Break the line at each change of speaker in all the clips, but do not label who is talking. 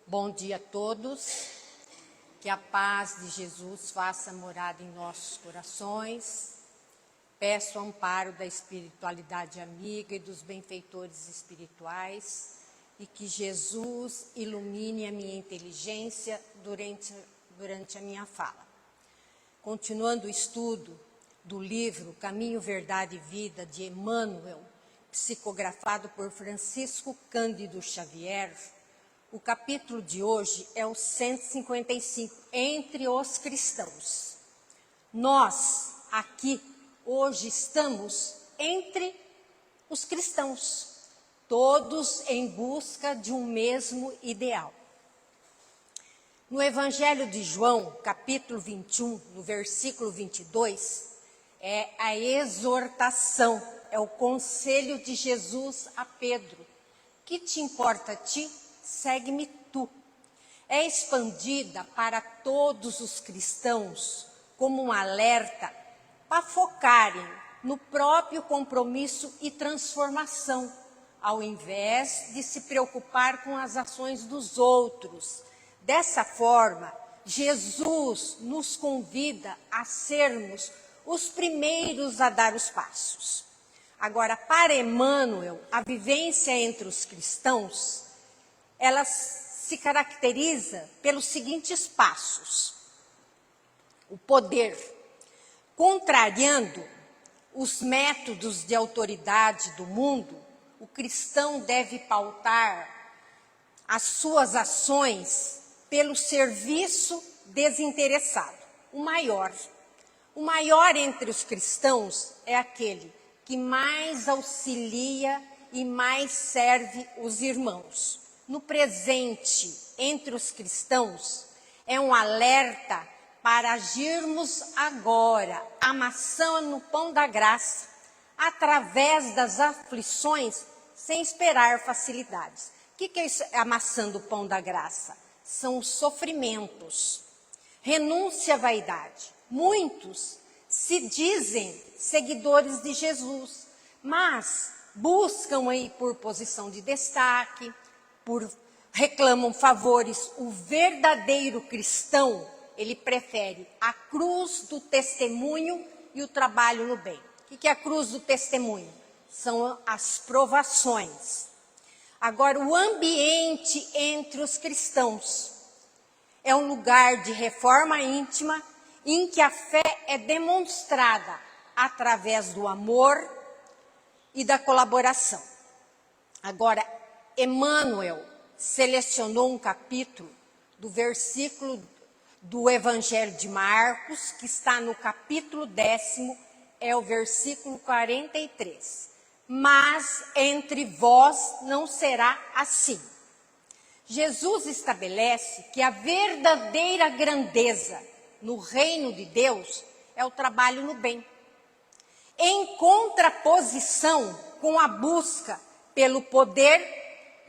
Bom dia a todos, que a paz de Jesus faça morada em nossos corações. Peço o amparo da espiritualidade amiga e dos benfeitores espirituais e que Jesus ilumine a minha inteligência durante a minha fala. Continuando o estudo do livro Caminho, Verdade e Vida, de Emmanuel, psicografado por Francisco Cândido Xavier, o capítulo de hoje é o 155, Entre os Cristãos. Nós, aqui, hoje, estamos entre os cristãos, todos em busca de um mesmo ideal. No Evangelho de João, capítulo 21, no versículo 22, é a exortação, é o conselho de Jesus a Pedro. Que te importa a ti? Segue-me tu. É expandida para todos os cristãos como um alerta para focarem no próprio compromisso e transformação, ao invés de se preocupar com as ações dos outros. Dessa forma, Jesus nos convida a sermos os primeiros a dar os passos. Agora, para Emmanuel, a vivência entre os cristãos, ela se caracteriza pelos seguintes passos. O poder, contrariando os métodos de autoridade do mundo, o cristão deve pautar as suas ações pelo serviço desinteressado. O maior entre os cristãos é aquele que mais auxilia e mais serve os irmãos. No presente, entre os cristãos, é um alerta para agirmos agora, amassando o pão da graça, através das aflições, sem esperar facilidades. O que é isso, amassando o pão da graça? São os sofrimentos, renúncia à vaidade. Muitos se dizem seguidores de Jesus, mas buscam aí por posição de destaque, reclamam favores. O verdadeiro cristão, ele prefere a cruz do testemunho e o trabalho no bem. O que é a cruz do testemunho? São as provações. Agora, o ambiente entre os cristãos é um lugar de reforma íntima em que a fé é demonstrada através do amor e da colaboração. Agora, Emmanuel selecionou um capítulo do versículo do Evangelho de Marcos, que está no capítulo 10, é o versículo 43. Mas entre vós não será assim. Jesus estabelece que a verdadeira grandeza no reino de Deus é o trabalho no bem, em contraposição com a busca pelo poder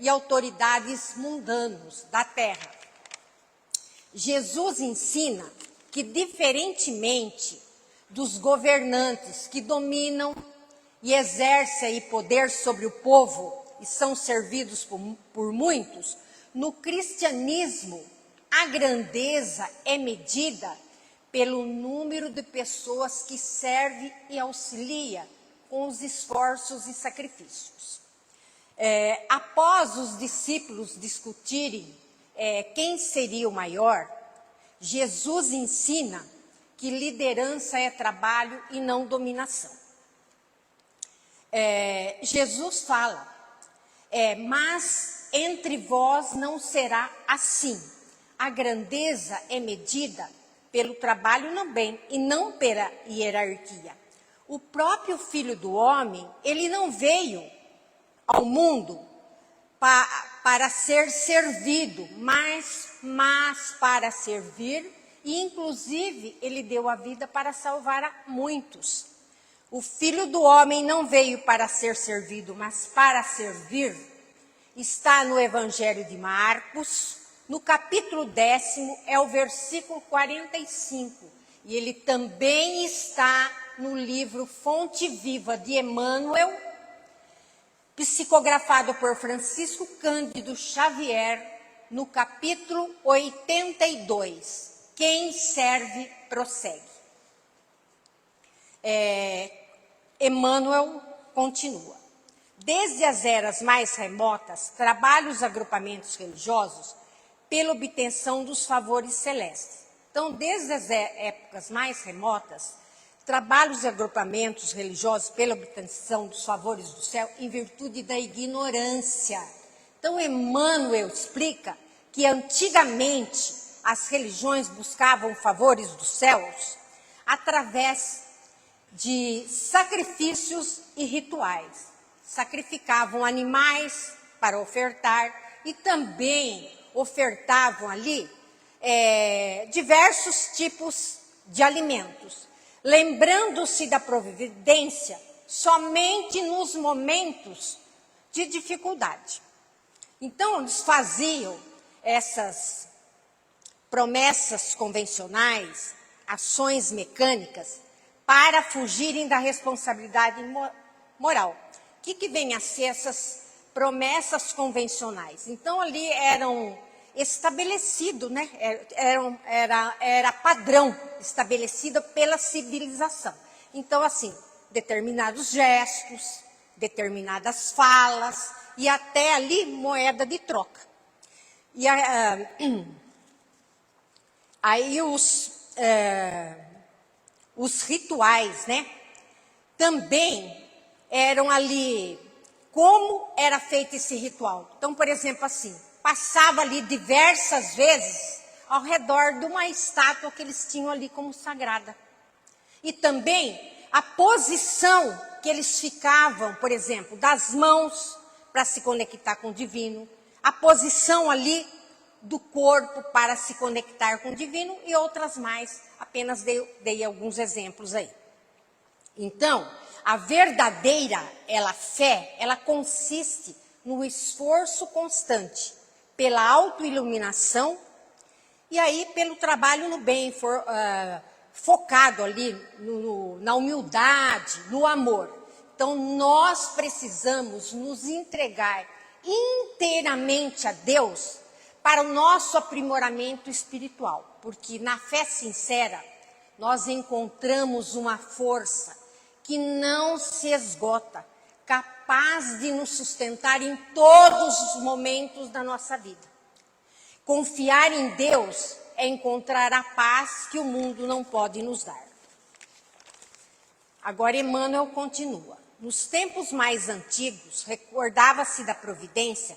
e autoridades mundanos da terra. Jesus ensina que, diferentemente dos governantes que dominam e exercem poder sobre o povo e são servidos por muitos, no cristianismo a grandeza é medida pelo número de pessoas que serve e auxilia com os esforços e sacrifícios. Após os discípulos discutirem quem seria o maior, Jesus ensina que liderança é trabalho e não dominação. Jesus fala, mas entre vós não será assim. A grandeza é medida pelo trabalho no bem e não pela hierarquia. O próprio Filho do Homem, ele não veio ao mundo para ser servido, mas para servir, e inclusive ele deu a vida para salvar a muitos. O Filho do Homem não veio para ser servido, mas para servir. Está no Evangelho de Marcos, no capítulo 10, é o versículo 45. E ele também está no livro Fonte Viva de Emmanuel, psicografado por Francisco Cândido Xavier, no capítulo 82. Quem serve, prossegue. Emmanuel continua. Desde as eras mais remotas, trabalham os agrupamentos religiosos pela obtenção dos favores celestes. Então, desde as épocas mais remotas, trabalham os agrupamentos religiosos pela obtenção dos favores do céu em virtude da ignorância. Então, Emmanuel explica que antigamente as religiões buscavam favores dos céus através de sacrifícios e rituais. Sacrificavam animais para ofertar e também ofertavam ali diversos tipos de alimentos, lembrando-se da providência somente nos momentos de dificuldade. Então, eles faziam essas promessas convencionais, ações mecânicas, para fugirem da responsabilidade moral. O que vem a ser essas promessas convencionais? Então, ali eram estabelecido, né? Era padrão estabelecido pela civilização. Então, assim, determinados gestos, determinadas falas e até ali moeda de troca. E aí os rituais, né? Também eram ali, como era feito esse ritual. Então, por exemplo, assim, passava ali diversas vezes ao redor de uma estátua que eles tinham ali como sagrada. E também a posição que eles ficavam, por exemplo, das mãos para se conectar com o divino, a posição ali do corpo para se conectar com o divino e outras mais, apenas dei alguns exemplos aí. Então, a verdadeira fé, ela consiste no esforço constante pela autoiluminação e aí pelo trabalho no bem, focado ali na humildade, no amor. Então, nós precisamos nos entregar inteiramente a Deus para o nosso aprimoramento espiritual, porque na fé sincera nós encontramos uma força que não se esgota, capaz de nos sustentar em todos os momentos da nossa vida. Confiar em Deus é encontrar a paz que o mundo não pode nos dar. Agora Emmanuel continua. Nos tempos mais antigos, recordava-se da providência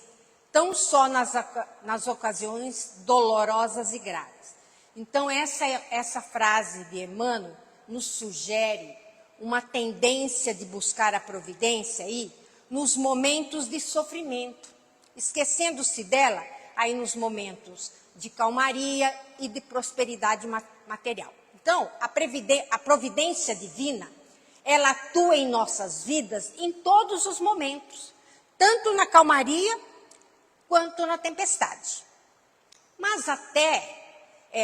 tão só nas ocasiões dolorosas e graves. Então, essa frase de Emmanuel nos sugere uma tendência de buscar a providência aí nos momentos de sofrimento, esquecendo-se dela aí nos momentos de calmaria e de prosperidade material. Então, a providência divina, ela atua em nossas vidas em todos os momentos, tanto na calmaria quanto na tempestade. Mas até,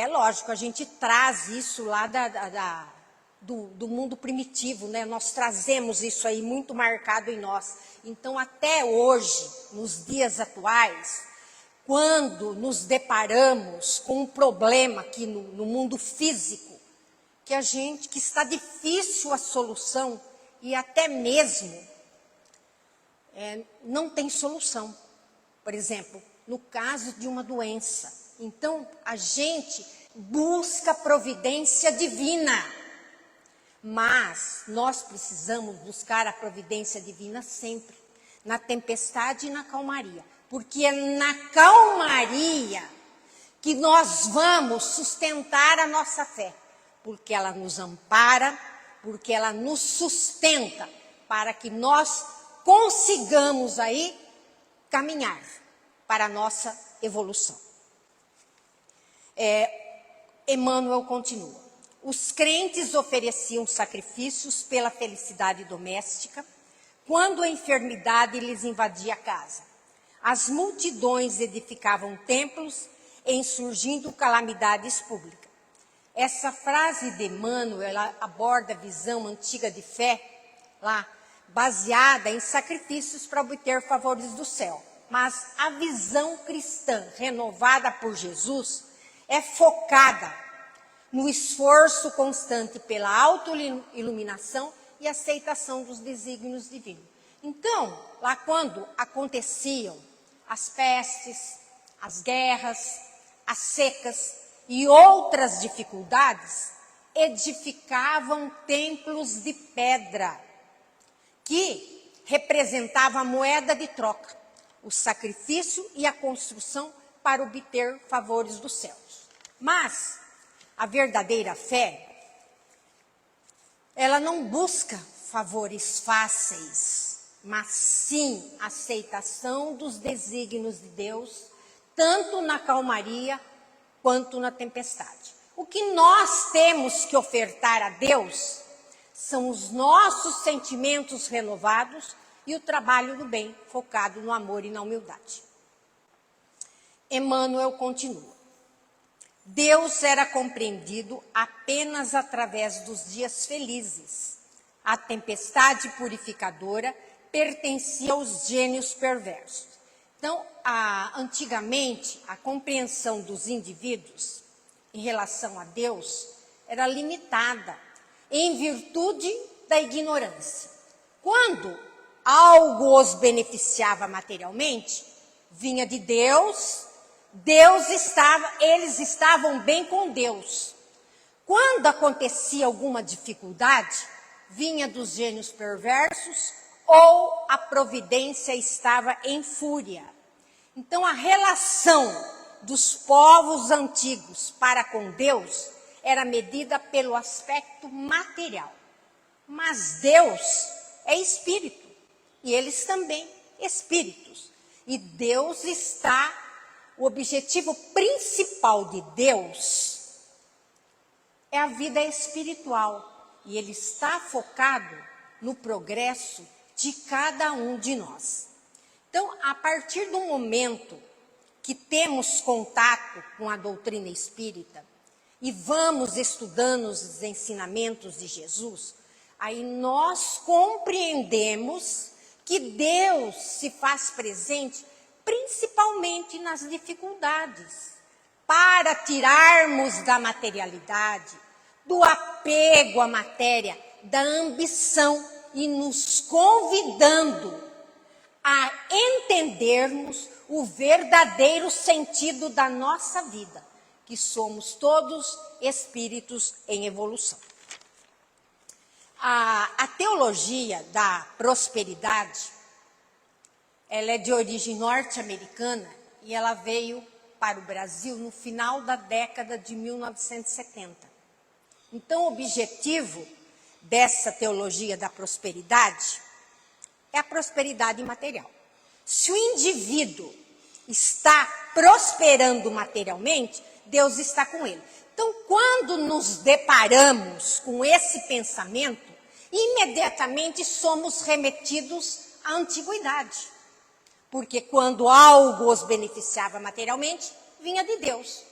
lógico, a gente traz isso lá do mundo primitivo, né? Nós trazemos isso aí muito marcado em nós. Então, até hoje, nos dias atuais, quando nos deparamos com um problema aqui no mundo físico, que está difícil a solução e até mesmo não tem solução. Por exemplo, no caso de uma doença. Então, a gente busca providência divina. Mas nós precisamos buscar a providência divina sempre, na tempestade e na calmaria. Porque é na calmaria que nós vamos sustentar a nossa fé. Porque ela nos ampara, porque ela nos sustenta, para que nós consigamos aí caminhar para a nossa evolução. Emmanuel continua. Os crentes ofereciam sacrifícios pela felicidade doméstica, quando a enfermidade lhes invadia a casa. As multidões edificavam templos, surgindo calamidades públicas. Essa frase de Emmanuel, ela aborda a visão antiga de fé, lá, baseada em sacrifícios para obter favores do céu. mas a visão cristã renovada por Jesus é focada no esforço constante pela autoiluminação e aceitação dos desígnios divinos. Então, lá quando aconteciam as pestes, as guerras, as secas e outras dificuldades, edificavam templos de pedra, que representava a moeda de troca, o sacrifício e a construção para obter favores dos céus. Mas a verdadeira fé, ela não busca favores fáceis, mas sim a aceitação dos desígnios de Deus, tanto na calmaria quanto na tempestade. O que nós temos que ofertar a Deus são os nossos sentimentos renovados e o trabalho do bem, focado no amor e na humildade. Emmanuel continua. Deus era compreendido apenas através dos dias felizes. A tempestade purificadora pertencia aos gênios perversos. Então, antigamente, a compreensão dos indivíduos em relação a Deus era limitada, em virtude da ignorância. Quando algo os beneficiava materialmente, vinha de Deus, eles estavam bem com Deus. Quando acontecia alguma dificuldade, vinha dos gênios perversos ou a providência estava em fúria. Então a relação dos povos antigos para com Deus era medida pelo aspecto material. Mas Deus é espírito e eles também espíritos. E Deus o objetivo principal de Deus é a vida espiritual. E Ele está focado no progresso de cada um de nós. Então, a partir do momento que temos contato com a doutrina espírita e vamos estudando os ensinamentos de Jesus, aí nós compreendemos que Deus se faz presente principalmente nas dificuldades, para tirarmos da materialidade, do apego à matéria, da ambição e nos convidando a entendermos o verdadeiro sentido da nossa vida, que somos todos espíritos em evolução. A teologia da prosperidade, ela é de origem norte-americana e ela veio para o Brasil no final da década de 1970. Então, o objetivo dessa teologia da prosperidade é a prosperidade material. Se o indivíduo está prosperando materialmente, Deus está com ele. Então, quando nos deparamos com esse pensamento, imediatamente somos remetidos à antiguidade. Porque quando algo os beneficiava materialmente, vinha de Deus.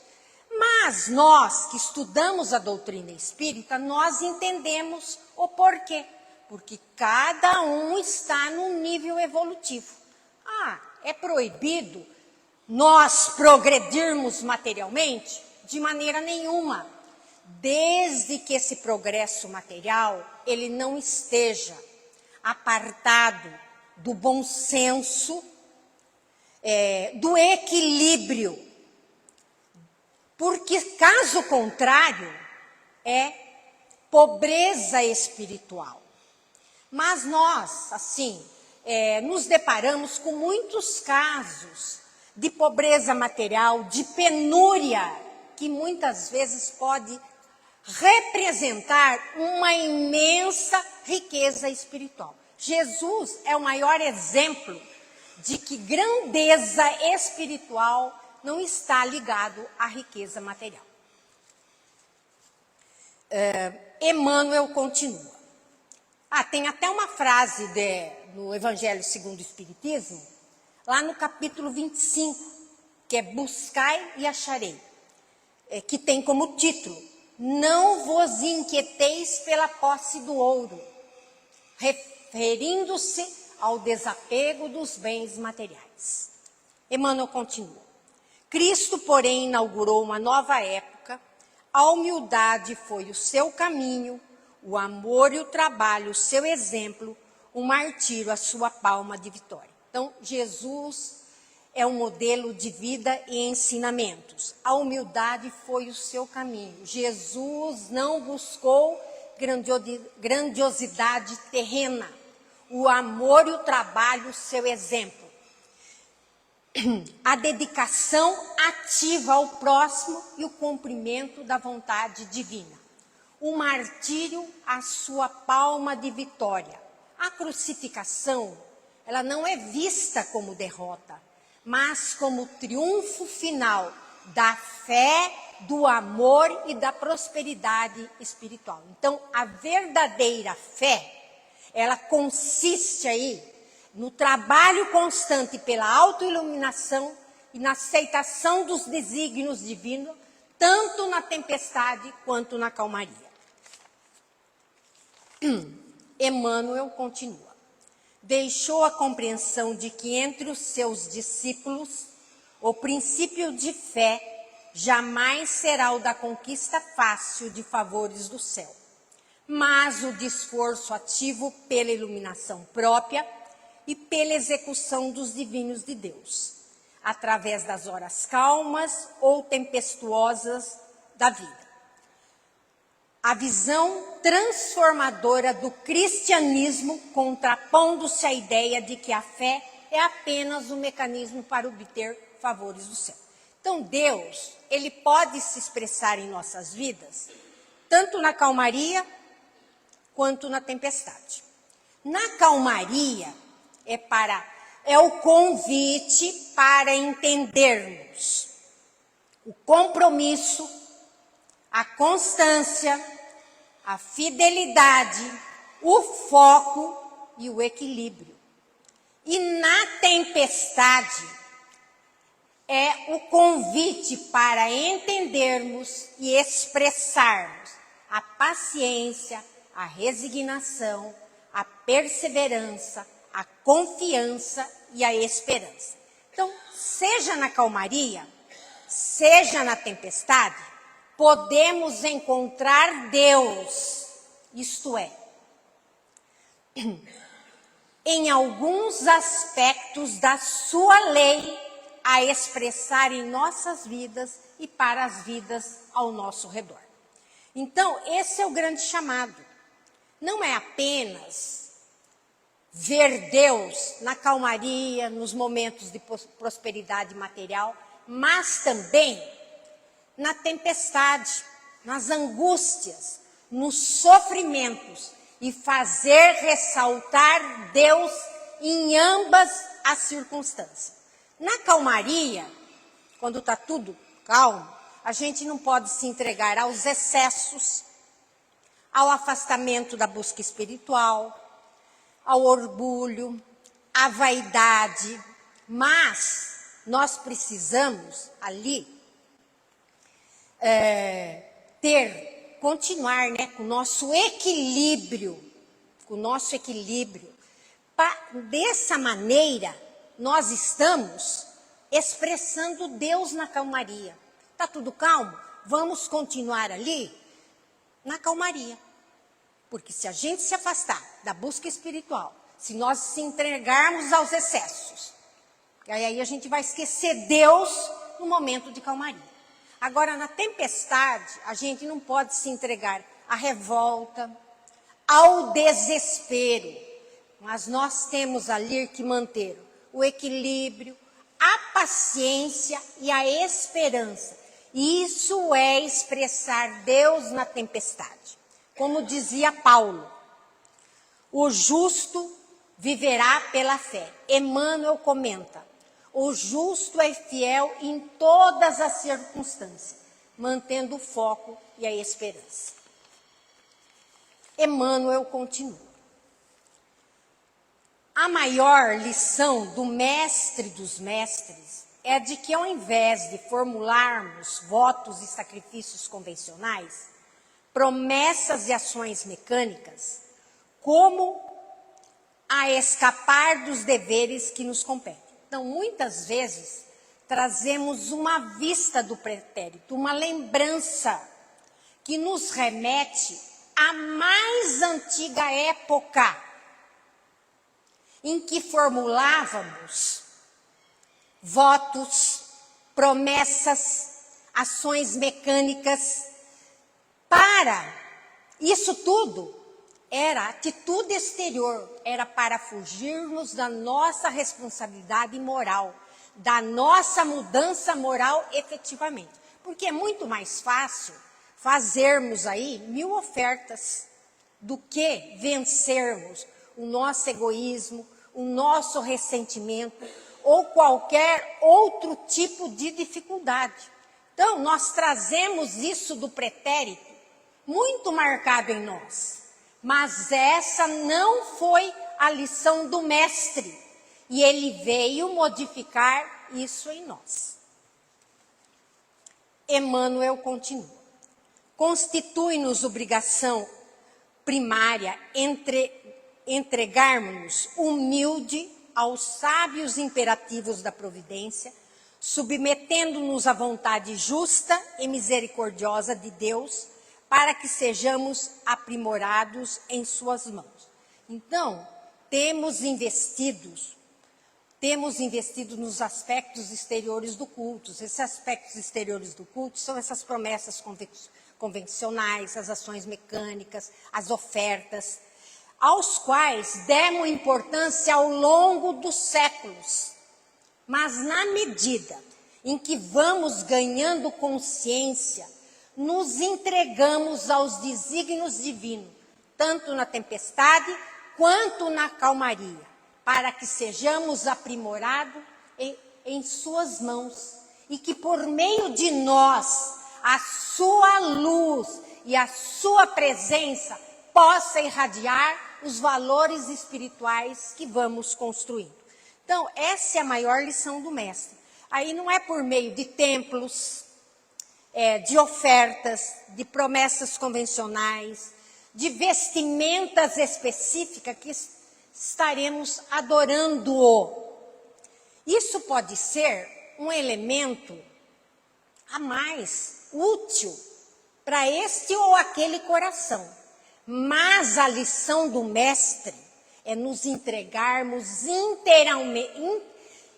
Mas nós que estudamos a doutrina espírita, nós entendemos o porquê. Porque cada um está num nível evolutivo. É proibido nós progredirmos materialmente? De maneira nenhuma. Desde que esse progresso material, ele não esteja apartado do bom senso, do equilíbrio. Porque, caso contrário, é pobreza espiritual. Mas nós, assim, nos deparamos com muitos casos de pobreza material, de penúria, que muitas vezes pode representar uma imensa riqueza espiritual. Jesus é o maior exemplo de que grandeza espiritual não está ligado à riqueza material. Emmanuel continua. Tem até uma frase no Evangelho segundo o Espiritismo, lá no capítulo 25, que é buscai e acharei, que tem como título, não vos inquieteis pela posse do ouro, referindo-se ao desapego dos bens materiais. Emmanuel continua. Cristo, porém, inaugurou uma nova época. A humildade foi o seu caminho, o amor e o trabalho, o seu exemplo, o martírio, a sua palma de vitória. Então, Jesus é um modelo de vida e ensinamentos. A humildade foi o seu caminho. Jesus não buscou grandiosidade terrena. O amor e o trabalho, o seu exemplo. A dedicação ativa ao próximo e o cumprimento da vontade divina. O martírio, a sua palma de vitória. A crucificação, ela não é vista como derrota, mas como triunfo final da fé, do amor e da prosperidade espiritual. Então, a verdadeira fé, ela consiste aí no trabalho constante pela autoiluminação e na aceitação dos desígnios divinos, tanto na tempestade quanto na calmaria. Emmanuel continua. Deixou a compreensão de que entre os seus discípulos o princípio de fé jamais será o da conquista fácil de favores do céu, mas o de esforço ativo pela iluminação própria e pela execução dos divinos de Deus, através das horas calmas ou tempestuosas da vida. A visão transformadora do cristianismo, contrapondo-se à ideia de que a fé é apenas um mecanismo para obter favores do céu. Então, Deus, ele pode se expressar em nossas vidas, tanto na calmaria quanto na tempestade. Na calmaria, é o convite para entendermos o compromisso, a constância, a fidelidade, o foco e o equilíbrio. E na tempestade é o convite para entendermos e expressarmos a paciência, a resignação, a perseverança, a confiança e a esperança. Então, seja na calmaria, seja na tempestade, podemos encontrar Deus, isto é, em alguns aspectos da sua lei a expressar em nossas vidas e para as vidas ao nosso redor. Então, esse é o grande chamado. Não é apenas ver Deus na calmaria, nos momentos de prosperidade material, mas também na tempestade, nas angústias, nos sofrimentos e fazer ressaltar Deus em ambas as circunstâncias. Na calmaria, quando está tudo calmo, a gente não pode se entregar aos excessos, ao afastamento da busca espiritual, ao orgulho, à vaidade, mas nós precisamos ali continuar, né, com o nosso equilíbrio, dessa maneira nós estamos expressando Deus na calmaria. Está tudo calmo? Vamos continuar ali na calmaria. Porque se a gente se afastar da busca espiritual, se nós se entregarmos aos excessos, aí a gente vai esquecer Deus no momento de calmaria. Agora, na tempestade, a gente não pode se entregar à revolta, ao desespero, mas nós temos ali que manter o equilíbrio, a paciência e a esperança. Isso é expressar Deus na tempestade. Como dizia Paulo, o justo viverá pela fé. Emmanuel comenta, o justo é fiel em todas as circunstâncias, mantendo o foco e a esperança. Emmanuel continua. A maior lição do mestre dos mestres é de que, ao invés de formularmos votos e sacrifícios convencionais, promessas e ações mecânicas, como a escapar dos deveres que nos competem. Então, muitas vezes, trazemos uma vista do pretérito, uma lembrança que nos remete à mais antiga época em que formulávamos votos, promessas, ações mecânicas. Para isso tudo era atitude exterior, era para fugirmos da nossa responsabilidade moral, da nossa mudança moral efetivamente. Porque é muito mais fácil fazermos aí 1000 ofertas do que vencermos o nosso egoísmo, o nosso ressentimento ou qualquer outro tipo de dificuldade. Então, nós trazemos isso do pretérito muito marcado em nós. Mas essa não foi a lição do mestre. E ele veio modificar isso em nós. Emmanuel continua. Constitui-nos obrigação primária entregarmos-nos humilde aos sábios imperativos da providência, submetendo-nos à vontade justa e misericordiosa de Deus, para que sejamos aprimorados em suas mãos. Então, temos investido nos aspectos exteriores do culto. Esses aspectos exteriores do culto são essas promessas convencionais, as ações mecânicas, as ofertas, aos quais demos importância ao longo dos séculos. Mas na medida em que vamos ganhando consciência, nos entregamos aos desígnios divinos, tanto na tempestade quanto na calmaria, para que sejamos aprimorados em suas mãos e que por meio de nós a sua luz e a sua presença possa irradiar os valores espirituais que vamos construindo. Então, essa é a maior lição do mestre. Aí não é por meio de templos, de ofertas, de promessas convencionais, de vestimentas específicas que estaremos adorando-o. Isso pode ser um elemento a mais útil para este ou aquele coração. Mas a lição do mestre é nos entregarmos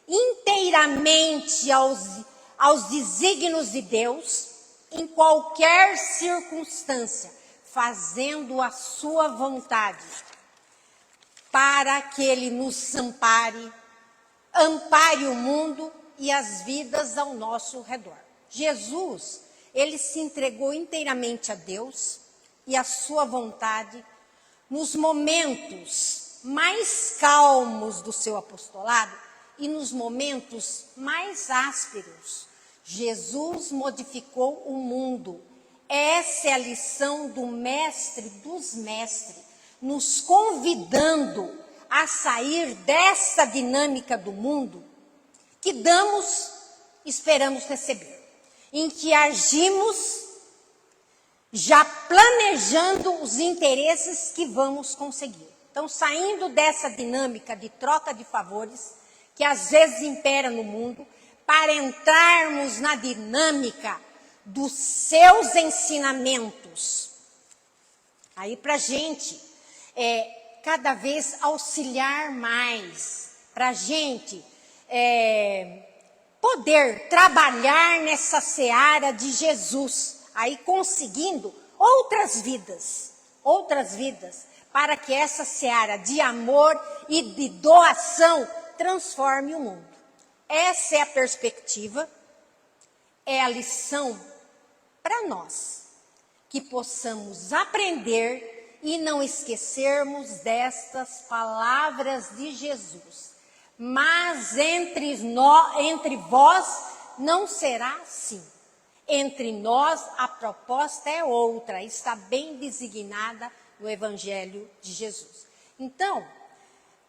inteiramente aos desígnios de Deus, em qualquer circunstância, fazendo a sua vontade, para que Ele nos ampare o mundo e as vidas ao nosso redor. Jesus, Ele se entregou inteiramente a Deus e a sua vontade nos momentos mais calmos do seu apostolado e nos momentos mais ásperos. Jesus modificou o mundo. Essa é a lição do mestre dos mestres, nos convidando a sair dessa dinâmica do mundo que esperamos receber, em que agimos já planejando os interesses que vamos conseguir. Então, saindo dessa dinâmica de troca de favores, que às vezes impera no mundo, para entrarmos na dinâmica dos seus ensinamentos. Aí para a gente cada vez auxiliar mais, para a gente poder trabalhar nessa seara de Jesus, aí conseguindo outras vidas, para que essa seara de amor e de doação transforme o mundo. Essa é a perspectiva, é a lição para nós, que possamos aprender e não esquecermos destas palavras de Jesus. Mas entre vós não será assim. Entre nós a proposta é outra, está bem designada no Evangelho de Jesus. Então,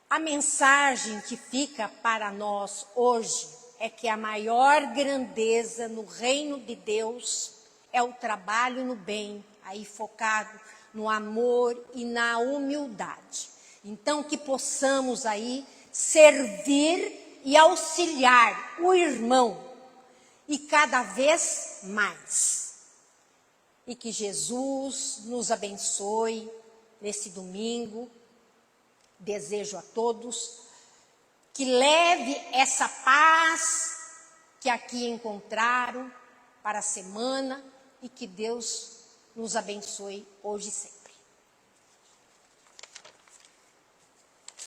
a mensagem que fica para nós hoje é que a maior grandeza no reino de Deus é o trabalho no bem, aí focado no amor e na humildade. Então, que possamos aí servir e auxiliar o irmão e cada vez mais. E que Jesus nos abençoe nesse domingo. Desejo a todos que leve essa paz que aqui encontraram para a semana e que Deus nos abençoe hoje e sempre.